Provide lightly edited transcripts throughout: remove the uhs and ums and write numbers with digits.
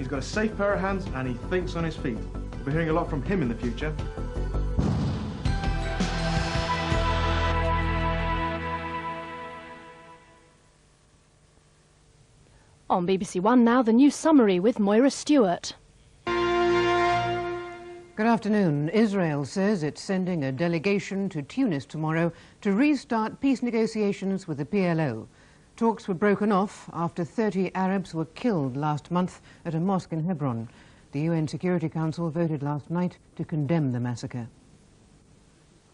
He's got a safe pair of hands and he thinks on his feet. We'll be hearing a lot from him in the future. On BBC One now, the news summary with Moira Stuart. Good afternoon. Israel says it's sending a delegation to Tunis tomorrow to restart peace negotiations with the PLO. Talks were broken off after 30 Arabs were killed last month at a mosque in Hebron. The UN Security Council voted last night to condemn the massacre.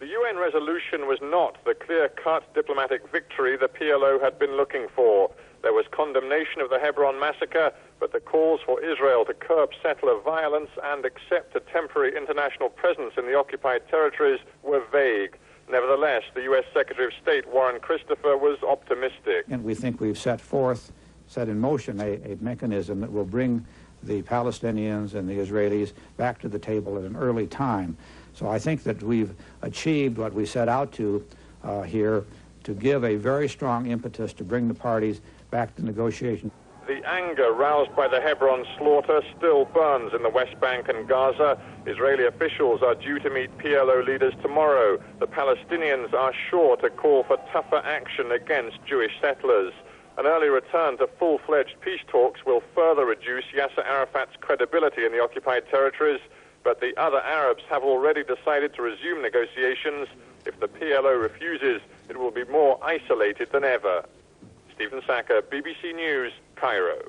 The UN resolution was not the clear-cut diplomatic victory the PLO had been looking for. There was condemnation of the Hebron massacre, but the calls for Israel to curb settler violence and accept a temporary international presence in the occupied territories were vague. Nevertheless, the U.S. Secretary of State Warren Christopher was optimistic. And we think we've set in motion a mechanism that will bring the Palestinians and the Israelis back to the table at an early time. So I think that we've achieved what we set out to here, to give a very strong impetus to bring the parties back to negotiation. The anger roused by the Hebron slaughter still burns in the West Bank and Gaza. Israeli officials are due to meet PLO leaders tomorrow. The Palestinians are sure to call for tougher action against Jewish settlers. An early return to full-fledged peace talks will further reduce Yasser Arafat's credibility in the occupied territories, but the other Arabs have already decided to resume negotiations. If the PLO refuses, it will be more isolated than ever. Stephen Sacker, BBC News, Cairo.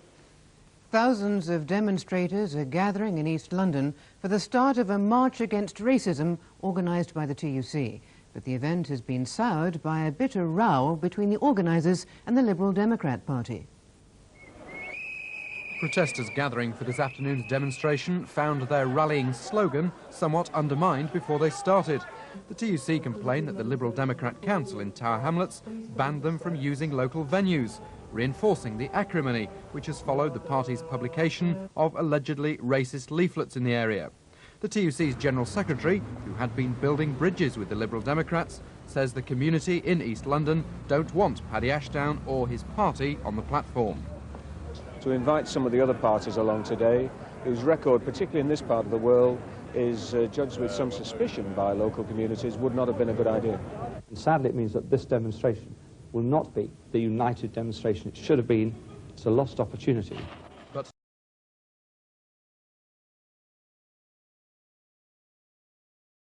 Thousands of demonstrators are gathering in East London for the start of a march against racism organised by the TUC. But the event has been soured by a bitter row between the organisers and the Liberal Democrat Party. Protesters gathering for this afternoon's demonstration found their rallying slogan somewhat undermined before they started. The TUC complained that the Liberal Democrat Council in Tower Hamlets banned them from using local venues, reinforcing the acrimony which has followed the party's publication of allegedly racist leaflets in the area. The TUC's General Secretary, who had been building bridges with the Liberal Democrats, says the community in East London don't want Paddy Ashdown or his party on the platform. To invite some of the other parties along today, whose record, particularly in this part of the world, is judged with some suspicion by local communities, would not have been a good idea. And sadly, it means that this demonstration will not be the united demonstration it should have been. It's a lost opportunity.